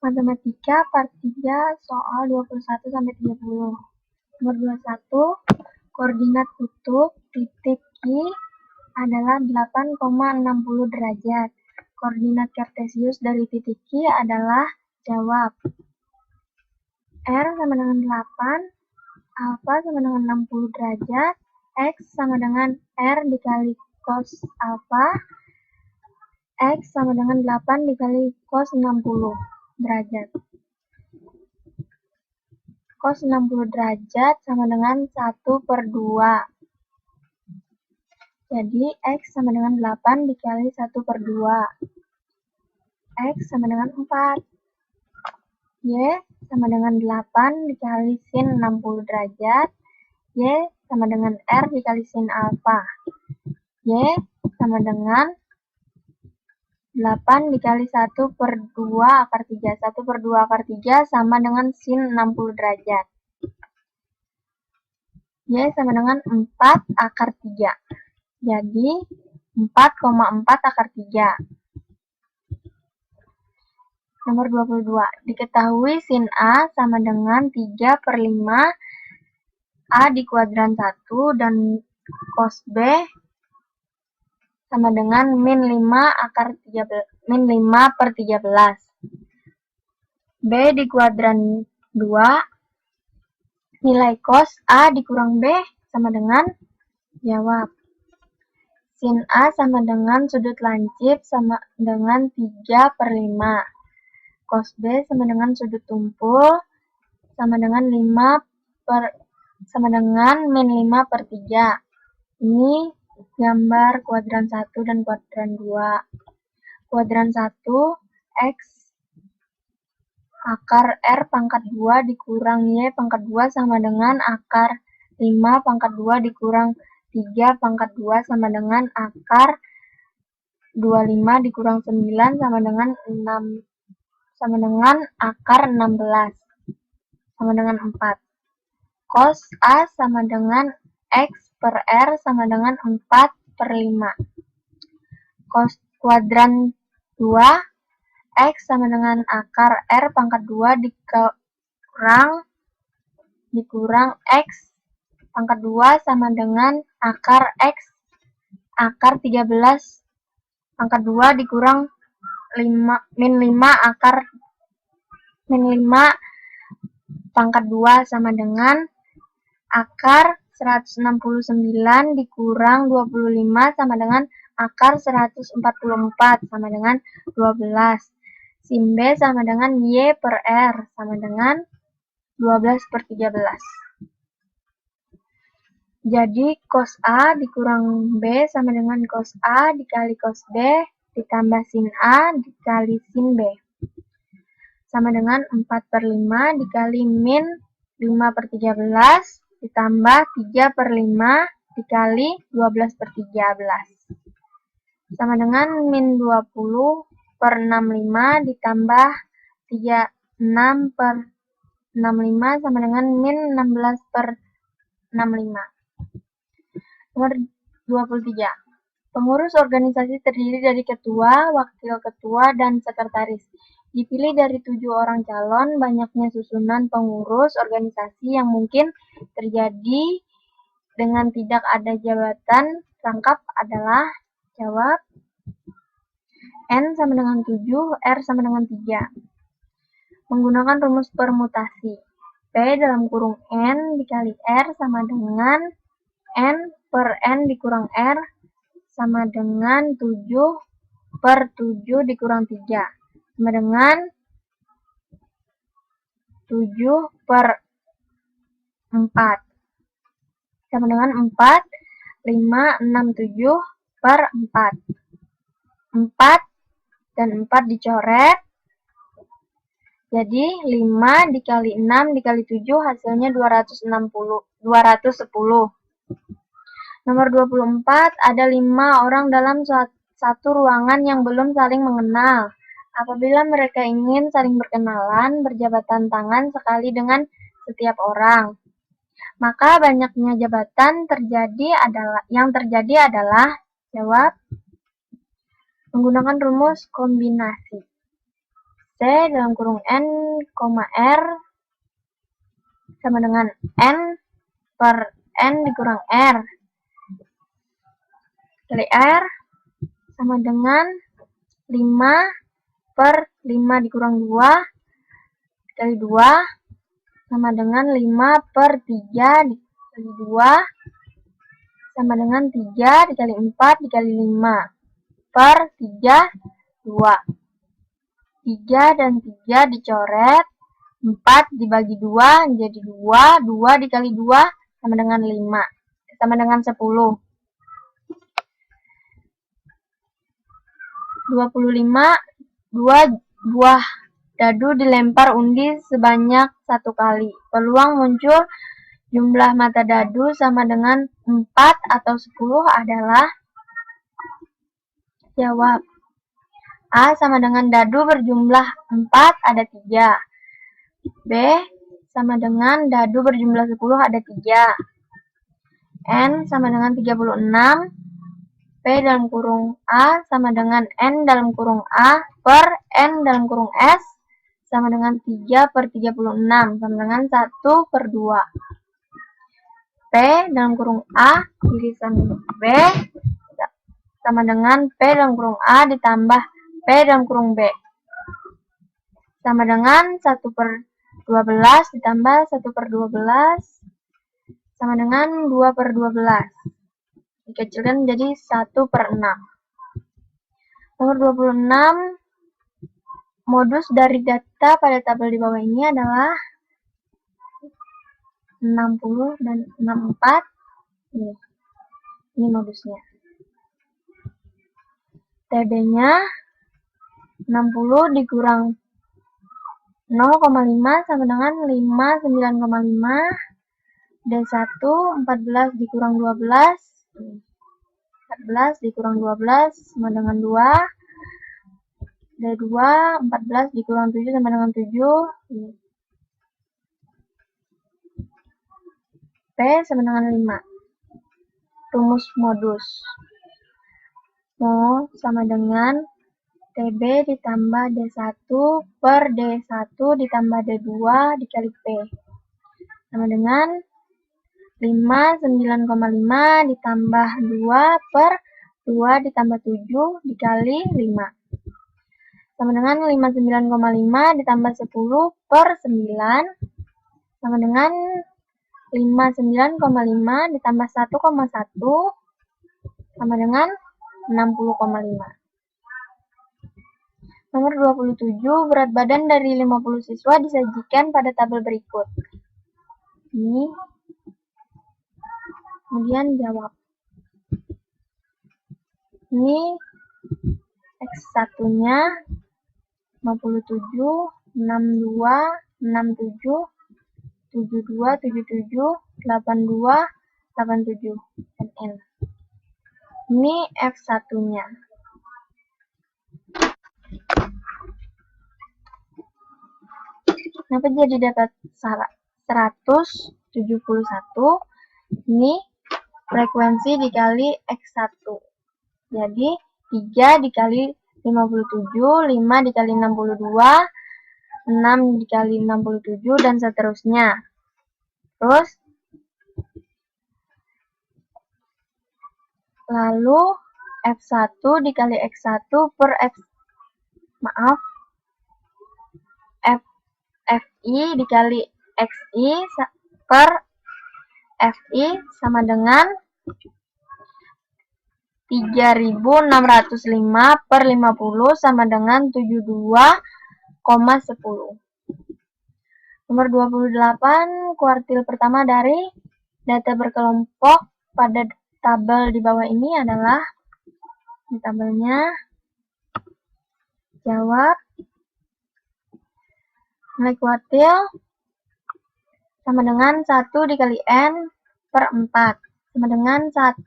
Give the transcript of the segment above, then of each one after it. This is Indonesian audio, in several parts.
Matematika part 3 soal 21-30. Nomor 21, koordinat kutub titik Q adalah 8,60 derajat. Koordinat kartesius dari titik Q adalah, jawab. R sama dengan 8, alfa sama dengan 60 derajat, X sama dengan R dikali cos alfa, X sama dengan 8 dikali cos 60 derajat. Cos 60 derajat sama dengan 1/2. Jadi, X sama dengan 8 dikali 1/2. X sama dengan 4. Y sama dengan 8 dikali sin 60 derajat. Y sama dengan R dikali sin alfa. Y sama dengan 8 dikali 1/2 akar 3. 1/2 akar 3 sama dengan sin 60 derajat. Y sama dengan 4 akar 3. Jadi, 4,4 akar 3. Nomor 22. Diketahui sin A sama dengan 3/5 A di kuadran 1 dan cos B sama dengan min 5/13. B di kuadran 2, nilai cos A dikurang B sama dengan, jawab. Sin A sama dengan sudut lancip sama dengan 3/5. Cos B sama dengan sudut tumpul sama dengan min 5/3. Ini gambar kuadran 1 dan kuadran 2. Kuadran 1, X akar R pangkat 2 dikurang Y pangkat 2 sama dengan akar 5 pangkat 2 dikurang 3 pangkat 2 sama dengan akar 25 dikurang 9 sama dengan 6 sama dengan akar 16 sama dengan 4. Cos A sama dengan X per R sama dengan 4/5. Cos kuadran 2, X sama dengan akar R pangkat 2 dikurang X pangkat 2 sama dengan akar X akar 13 pangkat 2 dikurang min 5 pangkat 2 sama dengan akar 169 dikurang 25 sama dengan akar 144 sama dengan 12. Sin B sama dengan Y per R sama dengan 12/13. Jadi, cos A dikurang B sama dengan cos A dikali cos B ditambah sin A dikali sin B. Sama dengan 4/5 dikali min 5/13 ditambah 3/5 dikali 12/13. Sama dengan min 20/65 ditambah 36/65 sama dengan min 16/65. Nomor 23. Pengurus organisasi terdiri dari ketua, wakil ketua, dan sekretaris. Dipilih dari 7 orang calon, banyaknya susunan pengurus organisasi yang mungkin terjadi dengan tidak ada jabatan rangkap adalah, jawab. N sama dengan 7, R sama dengan 3. Menggunakan rumus permutasi. P dalam kurung N dikali R sama dengan N per N dikurang R sama dengan 7/7 dikurang 3. Sama dengan 7/4. Sama dengan 4, 5, 6, 7/4. 4 dan 4 dicoret. Jadi 5 dikali 6 dikali 7 hasilnya 210. Nomor 24, ada 5 orang dalam satu ruangan yang belum saling mengenal. Apabila mereka ingin saling berkenalan, berjabatan tangan sekali dengan setiap orang, maka banyaknya jabatan yang terjadi adalah, jawab. Menggunakan rumus kombinasi. dalam kurung N, R sama dengan N per N dikurang R kali R sama dengan 5 per 5 dikurang 2 kali 2 sama dengan 5 per 3 dikali 2 sama dengan 3 dikali 4 dikali 5 per 3, 2. 3 dan 3 dicoret, 4 dibagi 2 menjadi 2, 2 dikali 2 sama dengan 5, sama dengan 10. 25, 2 buah dadu dilempar undi sebanyak 1 kali. Peluang muncul jumlah mata dadu sama dengan 4 atau 10 adalah? Jawab. A sama dengan dadu berjumlah 4 ada 3. B sama dengan dadu berjumlah 10 ada 3. N sama dengan 36. P dalam kurung A sama dengan N dalam kurung A per N dalam kurung S sama dengan 3 per 36 sama dengan 1 per 2. P dalam kurung A irisan B sama dengan P dalam kurung A ditambah P dalam kurung B sama dengan 1 per 12 ditambah 1 per 12 sama dengan 2 per 12. Dikecilkan menjadi 1 per 6. Nomor 26. Modus dari data pada tabel di bawah ini adalah 60 dan 64. Ini modusnya. TB-nya 60 dikurang 0,5 sama dengan 59,5. D1 14 dikurang 12. 14 dikurang 12 sama dengan 2. D2 14 dikurang 7 sama dengan 7. P sama dengan 5. Rumus modus. Mo sama dengan TB ditambah D1 per D1 ditambah D2 dikali P. Sama dengan 59,5 ditambah 2 per 2 ditambah 7 dikali 5. Sama dengan 59,5 ditambah 10 per 9. Sama dengan 59,5 ditambah 1,1 sama dengan 60,5. Nomor 27, berat badan dari 50 siswa disajikan pada tabel berikut. Ini. Kemudian jawab. Ini X1-nya 57, 62, 67, 72, 77, 82, 87, dan N. Ini F1-nya. Kenapa jadi dapat 171? Ini frekuensi dikali X1. Jadi 3 dikali 57, 5 dikali 62, 6 dikali 67, dan seterusnya. Terus, lalu F1 dikali X1 per FI dikali XI per FI sama dengan 3605 per 50 sama dengan 72,10. Nomor 28, kuartil pertama dari data berkelompok pada tabel di bawah ini adalah, di tabelnya, jawab. Nilai kuartil sama dengan 1 dikali N per 4 sama dengan 1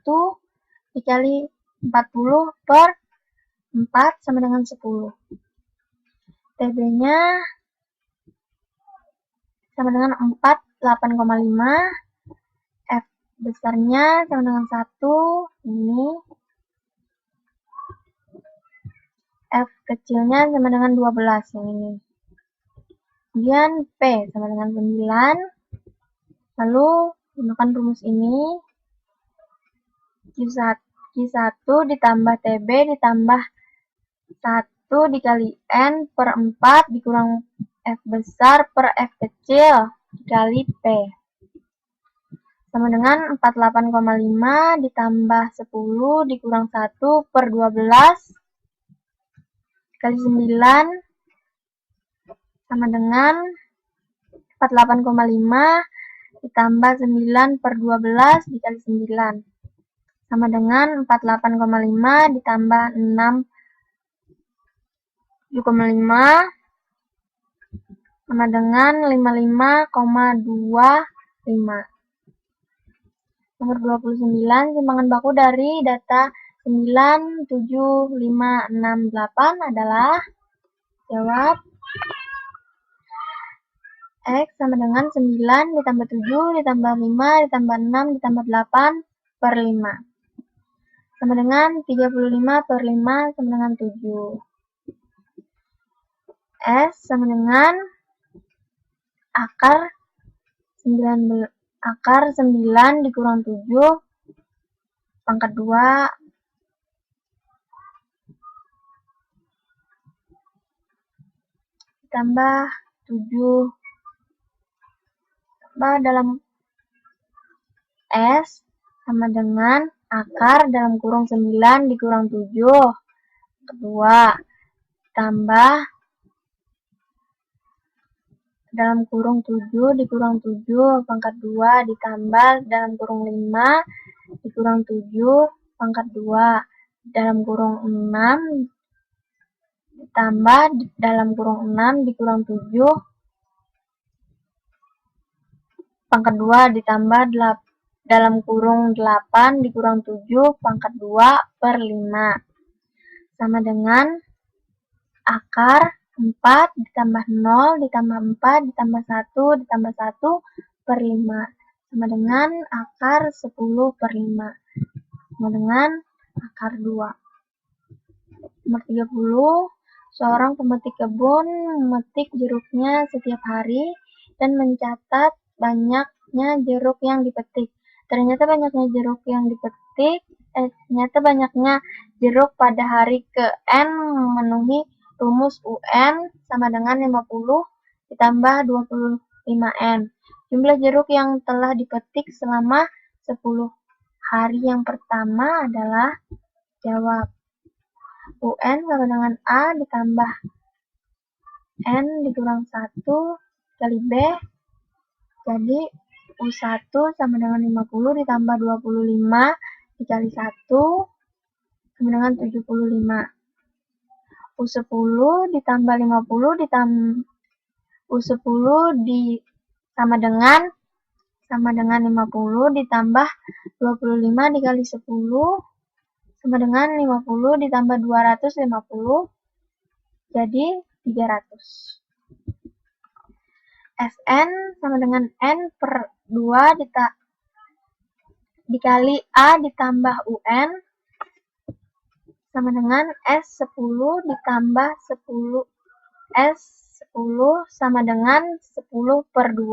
dikali 40 per 4 sama dengan 10. TB-nya sama dengan 4, 8,5. F besarnya sama dengan 1. Ini. F kecilnya sama dengan 12. Yang ini. Kemudian P sama dengan 9. Lalu gunakan rumus ini. Q1 ditambah TB ditambah 1 dikali N per 4 dikurang F besar per F kecil dikali P. Sama dengan 48,5 ditambah 10 dikurang 1 per 12 dikali 9 sama dengan 48,5 ditambah 9 per 12 dikali 9 sama dengan 48,5 ditambah 6 7,5 sama dengan 55,25. Nomor 29, timbangan baku dari data 9, 7, 5, 6, 8 adalah, jawab, X sama dengan 9 ditambah 7 ditambah 5 ditambah 6 ditambah 8 per 5. Sama dengan 35 per 5 sama dengan 7. S sama dengan akar 9 dikurang 7 pangkat 2 ditambah 7 tambah dalam S sama dengan akar dalam kurung 9 dikurang 7 kedua tambah dalam kurung 7 dikurang 7 pangkat 2 ditambah dalam kurung 5 dikurang 7 pangkat 2 dalam kurung 6 ditambah dalam kurung 6 dikurang 7 pangkat 2 ditambah dalam kurung 8 dikurang 7 pangkat 2 per 5 sama dengan akar 4 ditambah 0 ditambah 4 ditambah 1 ditambah 1 per 5 sama dengan akar 10 per 5 sama dengan akar 2. Nomor 30, seorang pemetik kebun memetik jeruknya setiap hari dan mencatat banyaknya jeruk yang dipetik. Ternyata banyaknya jeruk pada hari ke-N memenuhi rumus UN sama dengan 50 ditambah 25N. Jumlah jeruk yang telah dipetik selama 10 hari yang pertama adalah, jawab, UN sama dengan A ditambah N dikurang 1 kali B. Jadi U1 sama dengan 50 ditambah 25 dikali 1 sama dengan 75. U10 ditambah 50 sama dengan 50 ditambah 25 dikali 10 sama dengan 50 ditambah 250 jadi 300. Sn sama dengan N per 2 dikali A ditambah UN sama dengan S10 ditambah 10 S10 sama dengan 10 per 2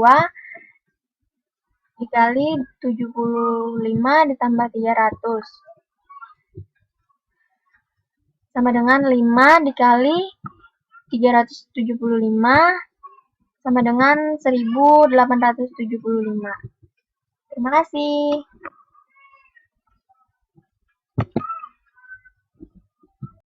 dikali 75 ditambah 300 sama dengan 5 dikali 375 sama dengan 1875. Terima kasih.